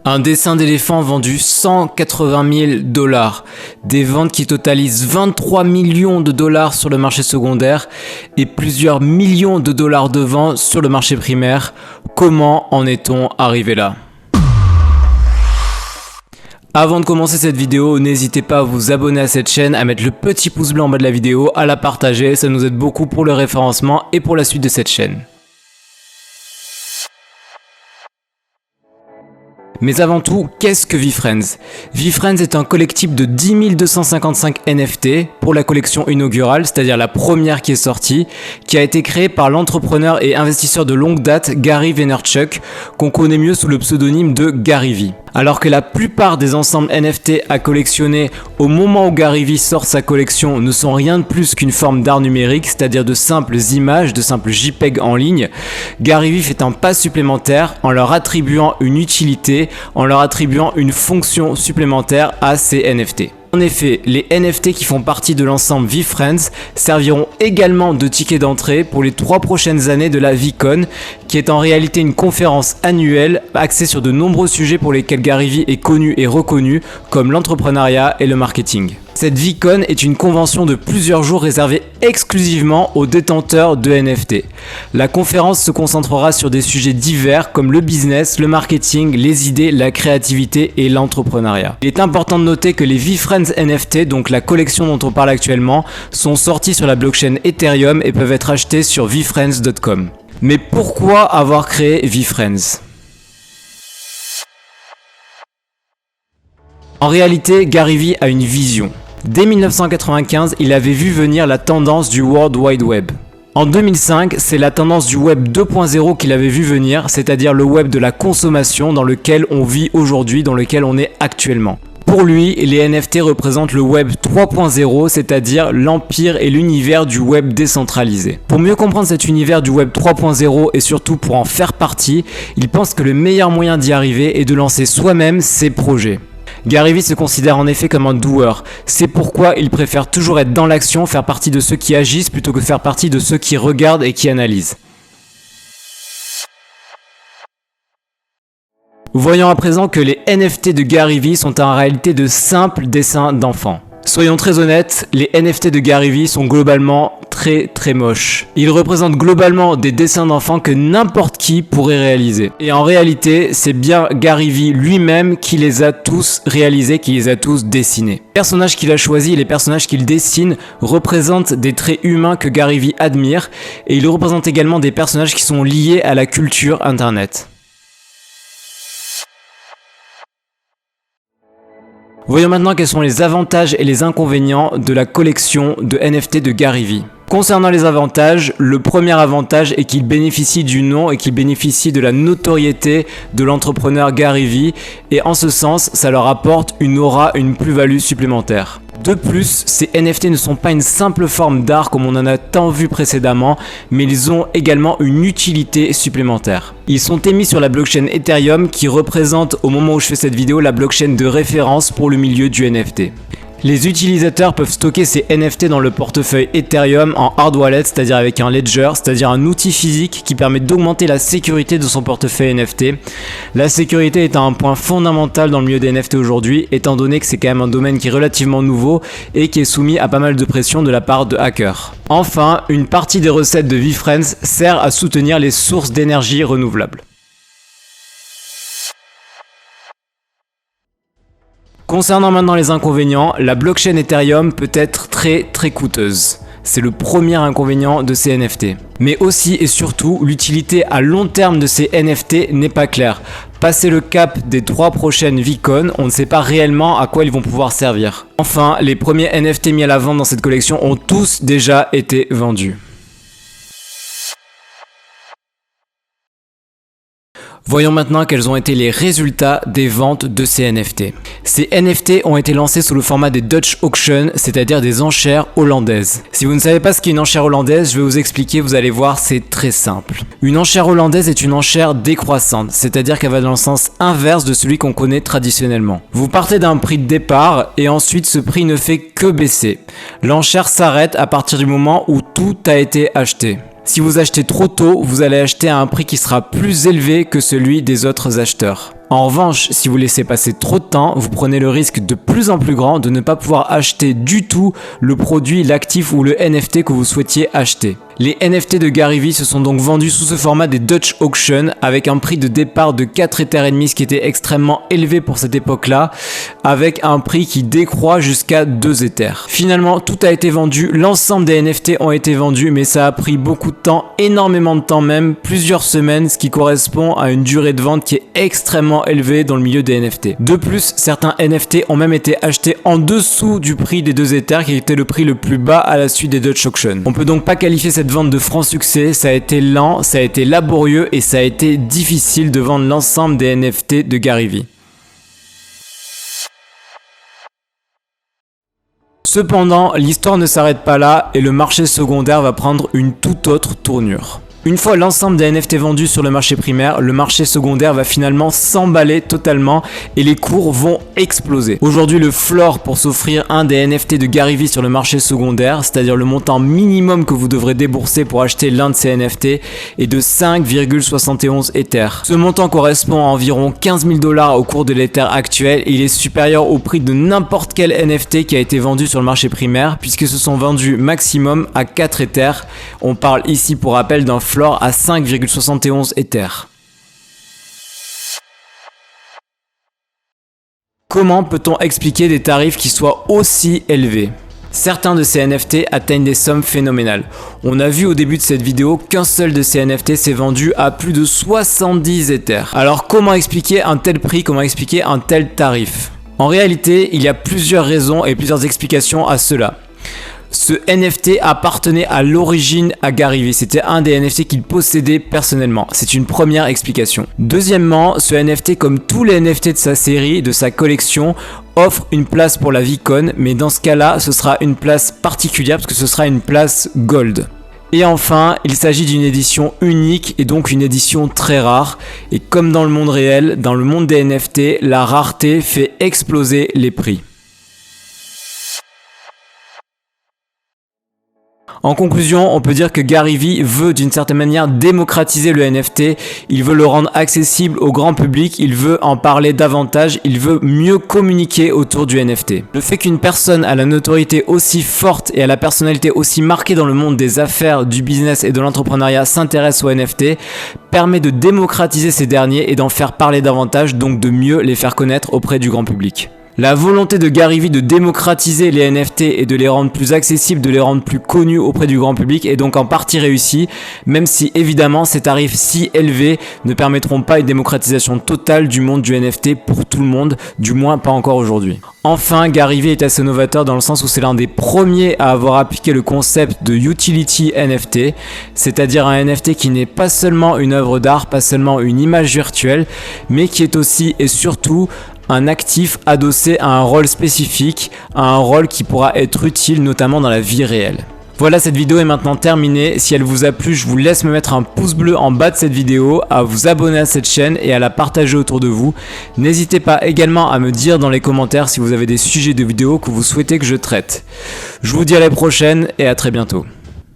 Un dessin d'éléphant vendu 180 000 $, des ventes qui totalisent 23 millions de dollars sur le marché secondaire et plusieurs millions de dollars de ventes sur le marché primaire. Comment en est-on arrivé là ? Avant de commencer cette vidéo, n'hésitez pas à vous abonner à cette chaîne, à mettre le petit pouce bleu en bas de la vidéo, à la partager, ça nous aide beaucoup pour le référencement et pour la suite de cette chaîne. Mais avant tout, qu'est-ce que VeeFriends ? VeeFriends est un collectif de 10 255 NFT pour la collection inaugurale, c'est-à-dire la première qui est sortie, qui a été créée par l'entrepreneur et investisseur de longue date Gary Vaynerchuk, qu'on connaît mieux sous le pseudonyme de Gary V. Alors que la plupart des ensembles NFT à collectionner au moment où Gary V sort sa collection ne sont rien de plus qu'une forme d'art numérique, c'est-à-dire de simples images, de simples JPEG en ligne, Gary V fait un pas supplémentaire en leur attribuant une utilité, en leur attribuant une fonction supplémentaire à ces NFT. En effet, les NFT qui font partie de l'ensemble VeeFriends serviront également de ticket d'entrée pour les 3 prochaines années de la VeeCon, qui est en réalité une conférence annuelle axée sur de nombreux sujets pour lesquels Gary V est connu et reconnu, comme l'entrepreneuriat et le marketing. Cette VeeCon est une convention de plusieurs jours réservée exclusivement aux détenteurs de NFT. La conférence se concentrera sur des sujets divers comme le business, le marketing, les idées, la créativité et l'entrepreneuriat. Il est important de noter que les VeeFriends NFT, donc la collection dont on parle actuellement, sont sortis sur la blockchain Ethereum et peuvent être achetés sur veefriends.com. Mais pourquoi avoir créé VeeFriends ? En réalité, Gary V a une vision. Dès 1995, il avait vu venir la tendance du World Wide Web. En 2005, c'est la tendance du Web 2.0 qu'il avait vu venir, c'est-à-dire le web de la consommation dans lequel on vit aujourd'hui, dans lequel on est actuellement. Pour lui, les NFT représentent le Web 3.0, c'est-à-dire l'empire et l'univers du web décentralisé. Pour mieux comprendre cet univers du Web 3.0 et surtout pour en faire partie, il pense que le meilleur moyen d'y arriver est de lancer soi-même ses projets. Gary V se considère en effet comme un doueur, c'est pourquoi il préfère toujours être dans l'action, faire partie de ceux qui agissent plutôt que faire partie de ceux qui regardent et qui analysent. Voyons à présent que les NFT de Gary V sont en réalité de simples dessins d'enfants. Soyons très honnêtes, les NFT de Gary V sont globalement très moches. Ils représentent globalement des dessins d'enfants que n'importe qui pourrait réaliser. Et en réalité, c'est bien Gary V lui-même qui les a tous réalisés, qui les a tous dessinés. Les personnages qu'il a choisis et les personnages qu'il dessine représentent des traits humains que Gary V admire, et il représente également des personnages qui sont liés à la culture internet. Voyons maintenant quels sont les avantages et les inconvénients de la collection de NFT de Gary V. Concernant les avantages, le premier avantage est qu'il bénéficie du nom et qu'il bénéficie de la notoriété de l'entrepreneur Gary V, et en ce sens, ça leur apporte une aura, une plus-value supplémentaire. De plus, ces NFT ne sont pas une simple forme d'art comme on en a tant vu précédemment, mais ils ont également une utilité supplémentaire. Ils sont émis sur la blockchain Ethereum qui représente au moment où je fais cette vidéo la blockchain de référence pour le milieu du NFT. Les utilisateurs peuvent stocker ces NFT dans le portefeuille Ethereum en hard wallet, c'est-à-dire avec un ledger, c'est-à-dire un outil physique qui permet d'augmenter la sécurité de son portefeuille NFT. La sécurité est un point fondamental dans le milieu des NFT aujourd'hui, étant donné que c'est quand même un domaine qui est relativement nouveau et qui est soumis à pas mal de pression de la part de hackers. Enfin, une partie des recettes de VeeFriends sert à soutenir les sources d'énergie renouvelables. Concernant maintenant les inconvénients, la blockchain Ethereum peut être très coûteuse. C'est le premier inconvénient de ces NFT. Mais aussi et surtout, l'utilité à long terme de ces NFT n'est pas claire. Passé le cap des 3 prochaines VeeCon, on ne sait pas réellement à quoi ils vont pouvoir servir. Enfin, les premiers NFT mis à la vente dans cette collection ont tous déjà été vendus. Voyons maintenant quels ont été les résultats des ventes de ces NFT. Ces NFT ont été lancés sous le format des Dutch Auction, c'est-à-dire des enchères hollandaises. Si vous ne savez pas ce qu'est une enchère hollandaise, je vais vous expliquer, vous allez voir, c'est très simple. Une enchère hollandaise est une enchère décroissante, c'est-à-dire qu'elle va dans le sens inverse de celui qu'on connaît traditionnellement. Vous partez d'un prix de départ et ensuite ce prix ne fait que baisser. L'enchère s'arrête à partir du moment où tout a été acheté. Si vous achetez trop tôt, vous allez acheter à un prix qui sera plus élevé que celui des autres acheteurs. En revanche, si vous laissez passer trop de temps, vous prenez le risque de plus en plus grand de ne pas pouvoir acheter du tout le produit, l'actif ou le NFT que vous souhaitiez acheter. Les NFT de Gary Vee se sont donc vendus sous ce format des Dutch Auction avec un prix de départ de 4 Ethers et demi, ce qui était extrêmement élevé pour cette époque-là, avec un prix qui décroît jusqu'à 2 Ethers. Finalement, tout a été vendu, l'ensemble des NFT ont été vendus, mais ça a pris beaucoup de temps, énormément de temps même, plusieurs semaines, ce qui correspond à une durée de vente qui est extrêmement élevée dans le milieu des NFT. De plus, certains NFT ont même été achetés en dessous du prix des 2 Ethers, qui était le prix le plus bas à la suite des Dutch Auction. On peut donc pas qualifier cette vente de franc succès, ça a été lent, ça a été laborieux et ça a été difficile de vendre l'ensemble des NFT de Gary Vee. Cependant, l'histoire ne s'arrête pas là et le marché secondaire va prendre une toute autre tournure. Une fois l'ensemble des NFT vendus sur le marché primaire, le marché secondaire va finalement s'emballer totalement et les cours vont exploser. Aujourd'hui, le floor pour s'offrir un des NFT de Gary Vee sur le marché secondaire, c'est-à-dire le montant minimum que vous devrez débourser pour acheter l'un de ces NFT, est de 5,71 Ethers. Ce montant correspond à environ 15 000 $ au cours de l'Ether actuel et il est supérieur au prix de n'importe quel NFT qui a été vendu sur le marché primaire puisque se sont vendus maximum à 4 Ethers. On parle ici pour rappel d'un floor à 5,71 Ethers. Comment peut-on expliquer des tarifs qui soient aussi élevés ? Certains de ces NFT atteignent des sommes phénoménales. On a vu au début de cette vidéo qu'un seul de ces NFT s'est vendu à plus de 70 Ethers. Alors comment expliquer un tel prix, comment expliquer un tel tarif ? En réalité, il y a plusieurs raisons et plusieurs explications à cela. Ce NFT appartenait à l'origine à Gary Vee, c'était un des NFT qu'il possédait personnellement, c'est une première explication. Deuxièmement, ce NFT comme tous les NFT de sa série, de sa collection, offre une place pour la VeeCon, mais dans ce cas-là, ce sera une place particulière parce que ce sera une place Gold. Et enfin, il s'agit d'une édition unique et donc une édition très rare. Et comme dans le monde réel, dans le monde des NFT, la rareté fait exploser les prix. En conclusion, on peut dire que Gary Vee veut d'une certaine manière démocratiser le NFT, il veut le rendre accessible au grand public, il veut en parler davantage, il veut mieux communiquer autour du NFT. Le fait qu'une personne à la notoriété aussi forte et à la personnalité aussi marquée dans le monde des affaires, du business et de l'entrepreneuriat s'intéresse aux NFT permet de démocratiser ces derniers et d'en faire parler davantage, donc de mieux les faire connaître auprès du grand public. La volonté de Gary Vee de démocratiser les NFT et de les rendre plus accessibles, de les rendre plus connus auprès du grand public est donc en partie réussie, même si évidemment ces tarifs si élevés ne permettront pas une démocratisation totale du monde du NFT pour tout le monde, du moins pas encore aujourd'hui. Enfin, Gary Vee est assez novateur dans le sens où c'est l'un des premiers à avoir appliqué le concept de Utility NFT, c'est-à-dire un NFT qui n'est pas seulement une œuvre d'art, pas seulement une image virtuelle, mais qui est aussi et surtout un actif adossé à un rôle spécifique, à un rôle qui pourra être utile notamment dans la vie réelle. Voilà, cette vidéo est maintenant terminée. Si elle vous a plu, je vous laisse me mettre un pouce bleu en bas de cette vidéo, à vous abonner à cette chaîne et à la partager autour de vous. N'hésitez pas également à me dire dans les commentaires si vous avez des sujets de vidéos que vous souhaitez que je traite. Je vous dis à la prochaine et à très bientôt.